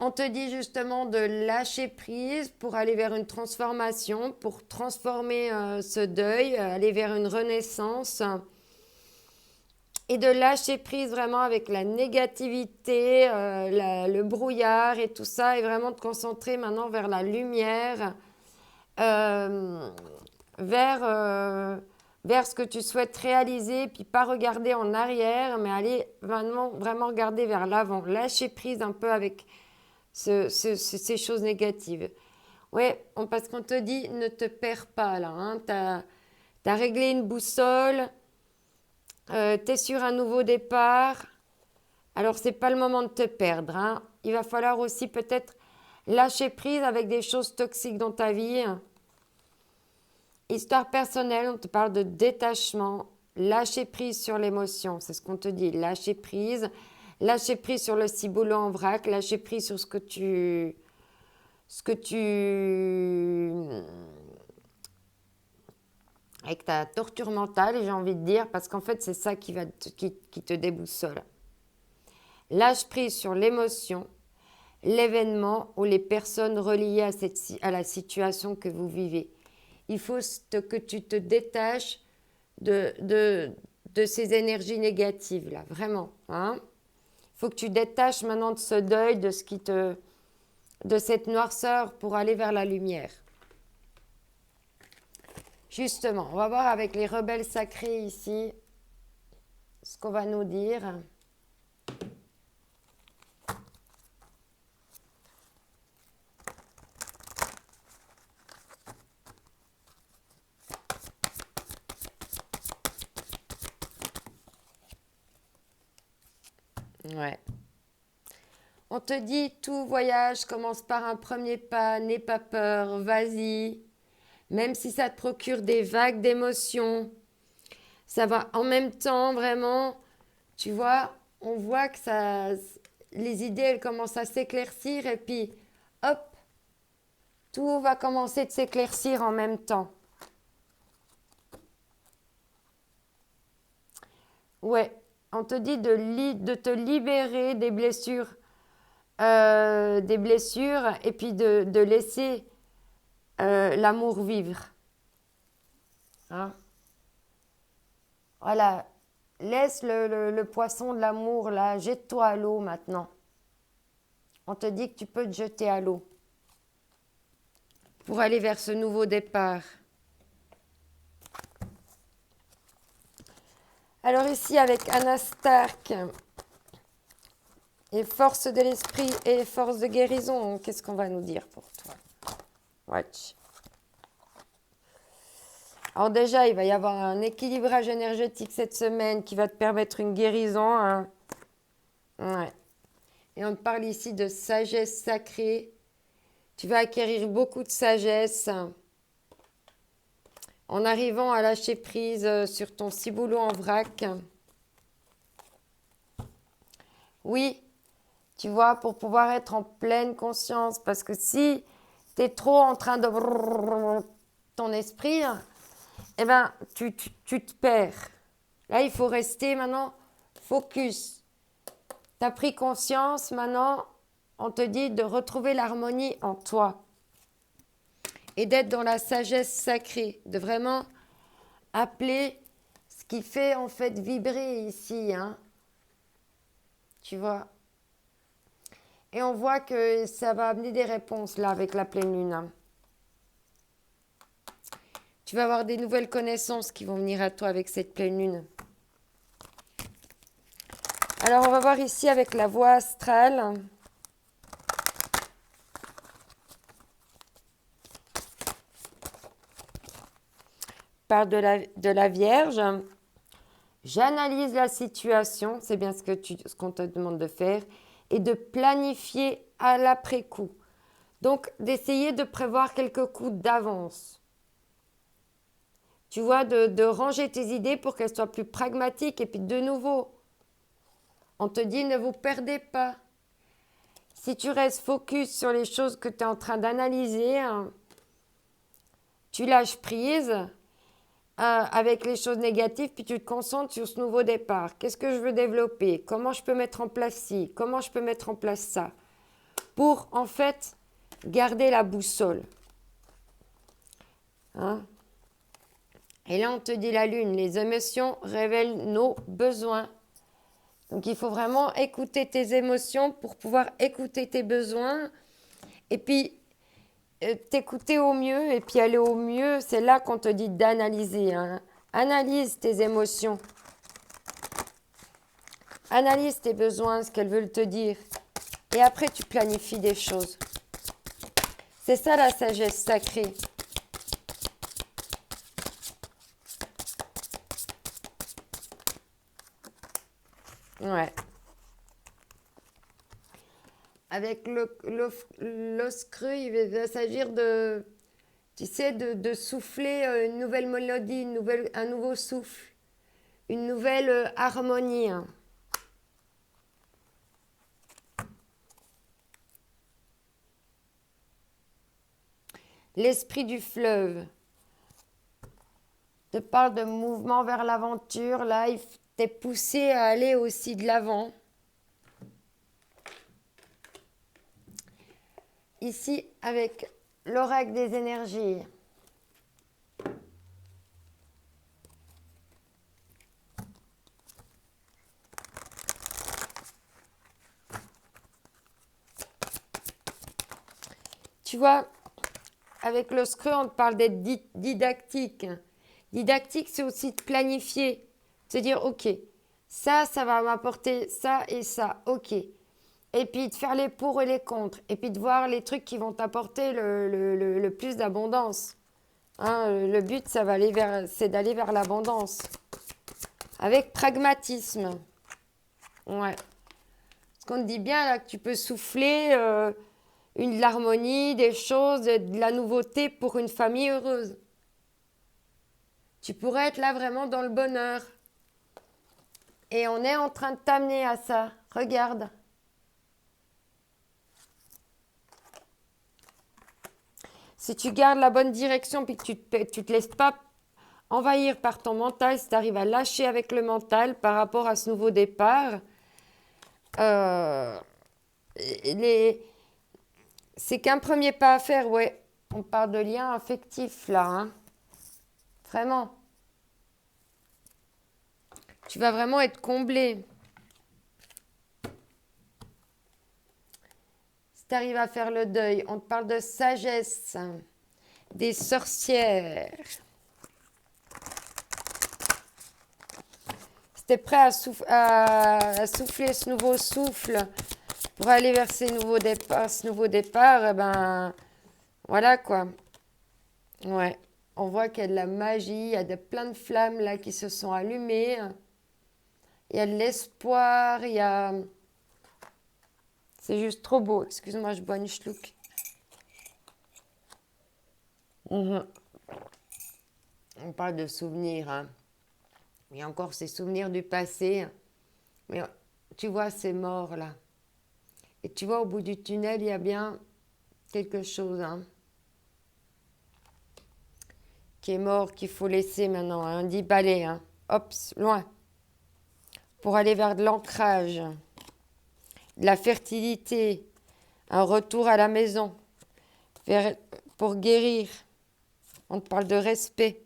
[SPEAKER 1] On te dit justement de lâcher prise pour aller vers une transformation, pour transformer ce deuil, aller vers une renaissance. Et de lâcher prise vraiment avec la négativité, le brouillard et tout ça, et vraiment te concentrer maintenant vers la lumière. Vers ce que tu souhaites réaliser, puis pas regarder en arrière, mais aller vraiment regarder vers l'avant, lâcher prise un peu avec ces choses négatives. Ouais, parce qu'on te dit, ne te perds pas là, hein. T'as réglé une boussole, t'es sur un nouveau départ, alors c'est pas le moment de te perdre, hein. Il va falloir aussi peut-être lâcher prise avec des choses toxiques dans ta vie. Histoire personnelle, on te parle de détachement, lâcher prise sur l'émotion, c'est ce qu'on te dit, lâcher prise sur le ciboulot en vrac, lâcher prise sur ce que tu avec ta torture mentale, j'ai envie de dire, parce qu'en fait c'est ça qui te déboussole. Lâche prise sur l'émotion, l'événement ou les personnes reliées à la situation que vous vivez. Il faut que tu te détaches de ces énergies négatives, là, vraiment. Hein. Il faut que tu détaches maintenant de ce deuil, de cette noirceur pour aller vers la lumière. Justement, on va voir avec les rebelles sacrés ici ce qu'on va nous dire. Ouais. On te dit, tout voyage commence par un premier pas, n'aie pas peur, vas-y. Même si ça te procure des vagues d'émotions, ça va en même temps vraiment, tu vois, on voit que les idées, elles commencent à s'éclaircir et puis, hop, tout va commencer de s'éclaircir en même temps. Ouais, on te dit de te libérer des blessures et puis de laisser l'amour vivre. Hein? Voilà, laisse le poisson de l'amour là, jette-toi à l'eau maintenant. On te dit que tu peux te jeter à l'eau pour aller vers ce nouveau départ. Alors ici avec Anna Stark et force de l'esprit et force de guérison, qu'est-ce qu'on va nous dire pour toi? Watch. Alors déjà, il va y avoir un équilibrage énergétique cette semaine qui va te permettre une guérison. Hein. Ouais. Et on te parle ici de sagesse sacrée. Tu vas acquérir beaucoup de sagesse en arrivant à lâcher prise sur ton ciboulot en vrac. Oui, tu vois, pour pouvoir être en pleine conscience. Parce que si tu es trop en train de ton esprit, eh ben, tu te perds. Là, il faut rester maintenant focus. Tu as pris conscience, maintenant, on te dit de retrouver l'harmonie en toi et d'être dans la sagesse sacrée, de vraiment appeler ce qui fait en fait vibrer ici, hein. Tu vois. Et on voit que ça va amener des réponses là avec la pleine lune, hein. Tu vas avoir des nouvelles connaissances qui vont venir à toi avec cette pleine lune. Alors, on va voir ici avec la voie astrale. Parle de la Vierge. J'analyse la situation, c'est bien ce qu'on te demande de faire, et de planifier à l'après-coup. Donc, d'essayer de prévoir quelques coups d'avance. Tu vois, de ranger tes idées pour qu'elles soient plus pragmatiques. Et puis, de nouveau, on te dit ne vous perdez pas. Si tu restes focus sur les choses que tu es en train d'analyser, hein, tu lâches prise avec les choses négatives, puis tu te concentres sur ce nouveau départ. Qu'est-ce que je veux développer? Comment je peux mettre en place ci? Comment je peux mettre en place ça? Pour, en fait, garder la boussole. Hein? Et là, on te dit la lune, les émotions révèlent nos besoins. Donc, il faut vraiment écouter tes émotions pour pouvoir écouter tes besoins. Et puis, t'écouter au mieux. Et puis, aller au mieux, c'est là qu'on te dit d'analyser. Hein. Analyse tes émotions. Analyse tes besoins, ce qu'elles veulent te dire. Et après, tu planifies des choses. C'est ça la sagesse sacrée. Ouais. Avec l'os creux, il va s'agir de, tu sais, de souffler une nouvelle mélodie, un nouveau souffle, une nouvelle harmonie. Hein. L'esprit du fleuve te parle de mouvement vers l'aventure. Là, il t'est poussé à aller aussi de l'avant. Ici, avec l'oracle des énergies. Tu vois, avec le screw, on te parle d'être didactique. Didactique, c'est aussi de planifier. Se dire, ok, ça va m'apporter ça et ça, ok. Et puis de faire les pour et les contre. Et puis de voir les trucs qui vont t'apporter le plus d'abondance. Hein, le but, c'est d'aller vers l'abondance. Avec pragmatisme. Ouais. Parce qu'on te dit bien là que tu peux souffler de l'harmonie, des choses, de la nouveauté pour une famille heureuse. Tu pourrais être là vraiment dans le bonheur. Et on est en train de t'amener à ça. Regarde. Si tu gardes la bonne direction puis que tu te laisses pas envahir par ton mental, si tu arrives à lâcher avec le mental par rapport à ce nouveau départ, c'est qu'un premier pas à faire, ouais. On parle de lien affectif là, hein. Vraiment. Tu vas vraiment être comblé. Si tu arrives à faire le deuil, on te parle de sagesse, des sorcières. Si tu es prêt à souffler ce nouveau souffle pour aller vers ce nouveau départ, eh ben, voilà quoi. Ouais, on voit qu'il y a de la magie, il y a plein de flammes là qui se sont allumées. Il y a de l'espoir, il y a... C'est juste trop beau. Excuse-moi, je bois une schluck. On parle de souvenirs, hein. Il y a encore ces souvenirs du passé. Mais tu vois, c'est mort là. Et tu vois, au bout du tunnel, il y a bien quelque chose, hein, qui est mort, qu'il faut laisser maintenant. Hein. 10 balais, hein. Hop, loin. pour aller vers de l'ancrage, de la fertilité, un retour à la maison, pour guérir. On te parle de respect.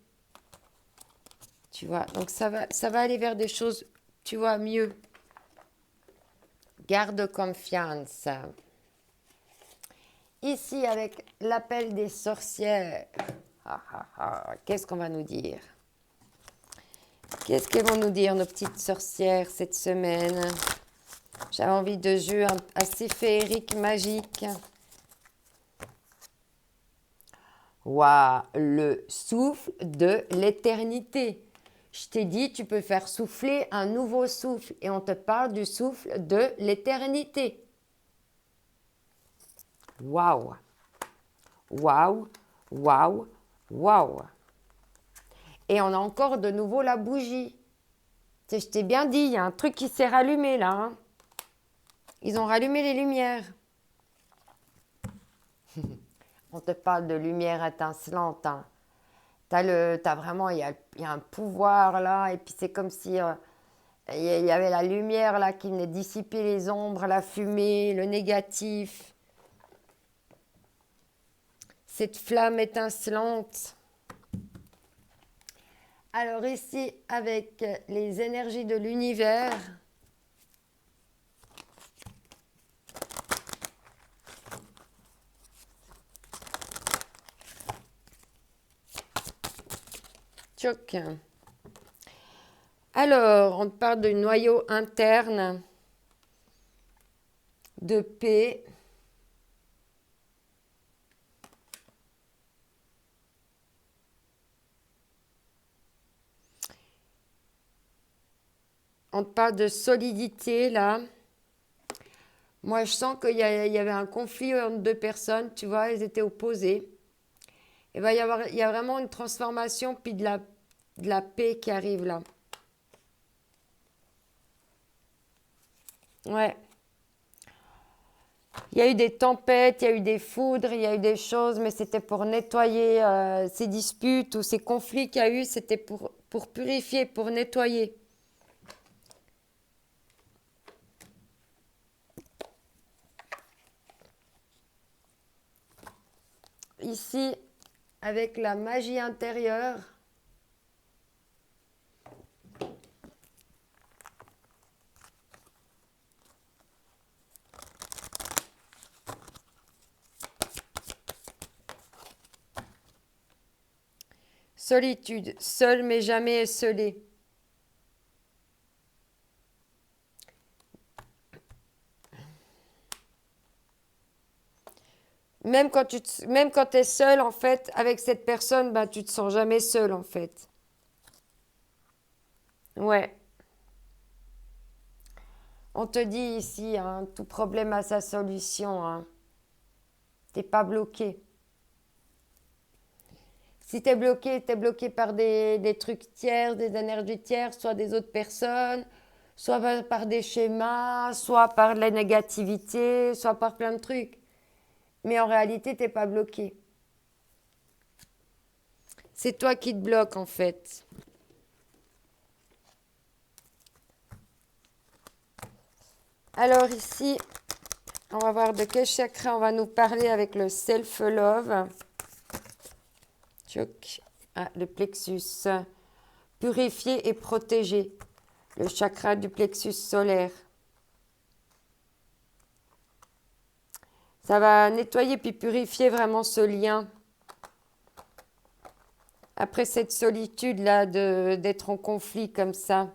[SPEAKER 1] Tu vois, donc ça va aller vers des choses, tu vois, mieux. Garde confiance. Ici, avec l'appel des sorcières. Qu'est-ce qu'on va nous dire? Qu'est-ce qu'elles vont nous dire, nos petites sorcières, cette semaine? J'avais envie de jeux assez féeriques, magiques. Waouh, le souffle de l'éternité. Je t'ai dit, tu peux faire souffler un nouveau souffle et on te parle du souffle de l'éternité. Waouh, waouh, waouh, waouh. Et on a encore de nouveau la bougie. Tu sais, je t'ai bien dit, il y a un truc qui s'est rallumé là. Hein. Ils ont rallumé les lumières. On te parle de lumière étincelante. Hein. T'as vraiment, il y a un pouvoir là. Et puis c'est comme si il y avait la lumière là qui venait dissiper les ombres, la fumée, le négatif. Cette flamme étincelante. Alors ici, avec les énergies de l'univers, tchoc. Alors, on te parle de noyau interne, de paix. On te parle de solidité, là. Moi, je sens qu'il y avait un conflit entre deux personnes, tu vois, elles étaient opposées. Il y a vraiment une transformation, puis de la paix qui arrive là. Ouais. Il y a eu des tempêtes, il y a eu des foudres, il y a eu des choses, mais c'était pour nettoyer ces disputes ou ces conflits qu'il y a eu, c'était pour purifier, pour nettoyer. Ici, avec la magie intérieure, solitude, seul mais jamais esseulé. Même quand tu es seul, en fait, avec cette personne, bah, tu te sens jamais seul, en fait. Ouais. On te dit ici, hein, tout problème a sa solution. Hein. T'es pas bloqué. Si t'es bloqué par des trucs tiers, des énergies tierces, soit des autres personnes, soit par des schémas, soit par de la négativité, soit par plein de trucs. Mais en réalité, t'es pas bloqué. C'est toi qui te bloques en fait. Alors ici, on va voir de quel chakra on va nous parler avec le self-love. Ah, le plexus. Purifier et protéger. Le chakra du plexus solaire. Ça va nettoyer puis purifier vraiment ce lien. Après cette solitude-là d'être en conflit comme ça.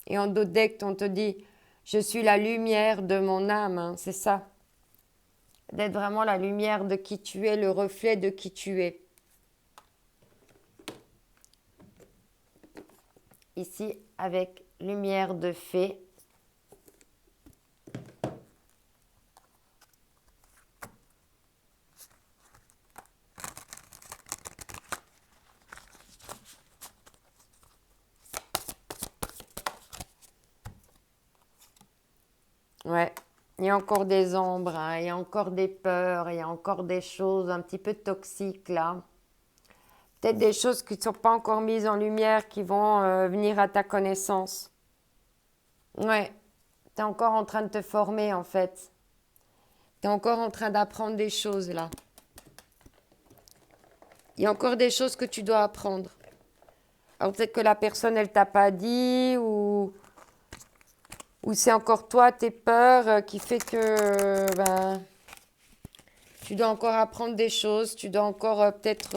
[SPEAKER 1] Et en dodecte, on te dit, je suis la lumière de mon âme, hein, c'est ça. D'être vraiment la lumière de qui tu es, le reflet de qui tu es. Ici, avec lumière de fée. Ouais, il y a encore des ombres, hein, il y a encore des peurs, il y a encore des choses un petit peu toxiques là. Peut-être des choses qui ne sont pas encore mises en lumière qui vont venir à ta connaissance. Ouais, tu es encore en train de te former en fait. Tu es encore en train d'apprendre des choses là. Il y a encore des choses que tu dois apprendre. Alors peut-être que la personne, elle t'a pas dit ou c'est encore toi, tes peurs qui fait que ben, tu dois encore apprendre des choses. Tu dois encore peut-être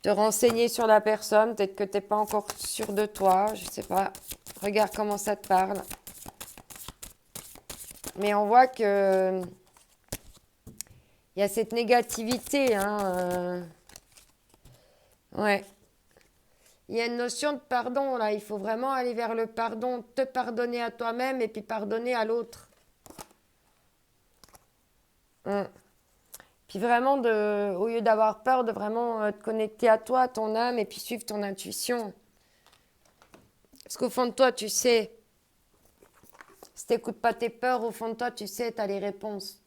[SPEAKER 1] te renseigner sur la personne. Peut-être que tu n'es pas encore sûr de toi. Je sais pas. Regarde comment ça te parle. Mais on voit que il y a cette négativité. Hein, ouais. Il y a une notion de pardon là. Il faut vraiment aller vers le pardon, te pardonner à toi-même et puis pardonner à l'autre. Puis vraiment, au lieu d'avoir peur, de vraiment te connecter à toi, à ton âme et puis suivre ton intuition. Parce qu'au fond de toi, tu sais. Si tu n'écoutes pas tes peurs, au fond de toi, tu sais, tu as les réponses.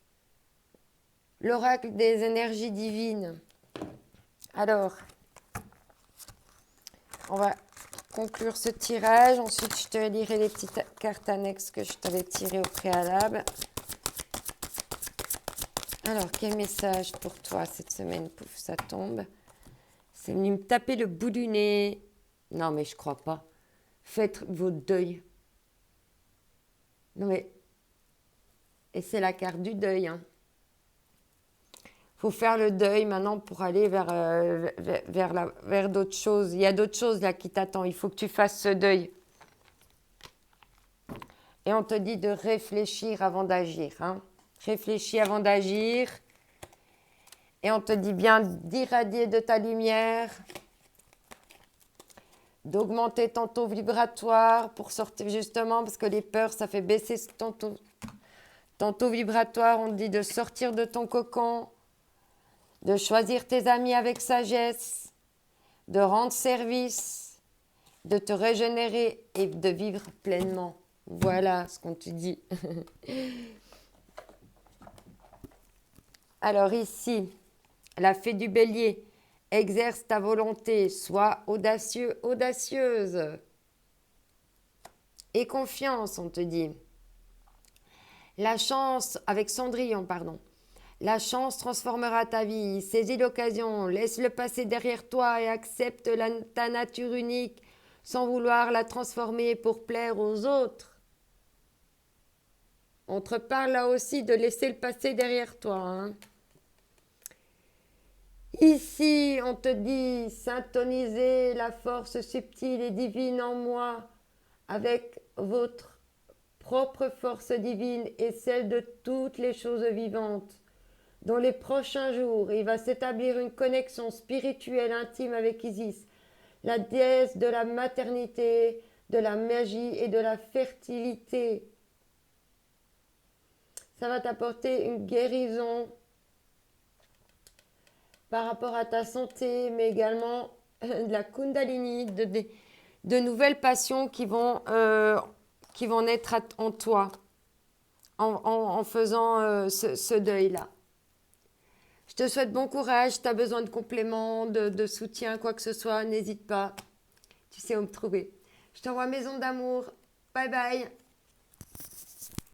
[SPEAKER 1] L'oracle des énergies divines. Alors, on va conclure ce tirage. Ensuite, je te lirai les petites cartes annexes que je t'avais tirées au préalable. Alors, quel message pour toi cette semaine? Pouf, ça tombe. C'est venu me taper le bout du nez. Non, mais je crois pas. Faites votre deuil. Non, mais... Et c'est la carte du deuil, hein. Faut faire le deuil maintenant pour aller vers d'autres choses. Il y a d'autres choses là qui t'attendent. Il faut que tu fasses ce deuil. Et on te dit de réfléchir avant d'agir. Hein. Réfléchis avant d'agir. Et on te dit bien d'irradier de ta lumière, d'augmenter ton taux vibratoire pour sortir justement, parce que les peurs, ça fait baisser ton taux vibratoire. On te dit de sortir de ton cocon, de choisir tes amis avec sagesse, de rendre service, de te régénérer et de vivre pleinement. Voilà ce qu'on te dit. Alors ici, la fée du bélier, exerce ta volonté, sois audacieux, audacieuse. Et confiance, on te dit. La chance, avec Cendrillon, pardon. La chance transformera ta vie. Saisis l'occasion, laisse-le passer derrière toi et accepte ta nature unique sans vouloir la transformer pour plaire aux autres. On te parle là aussi de laisser le passé derrière toi. Hein. Ici, on te dit syntoniser la force subtile et divine en moi avec votre propre force divine et celle de toutes les choses vivantes. Dans les prochains jours, il va s'établir une connexion spirituelle intime avec Isis, la déesse de la maternité, de la magie et de la fertilité. Ça va t'apporter une guérison par rapport à ta santé, mais également de la Kundalini, de nouvelles passions qui vont naître en toi en faisant ce deuil-là. Je te souhaite bon courage. Si tu as besoin de compléments, de soutien, quoi que ce soit, n'hésite pas. Tu sais où me trouver. Je t'envoie maison d'amour. Bye bye.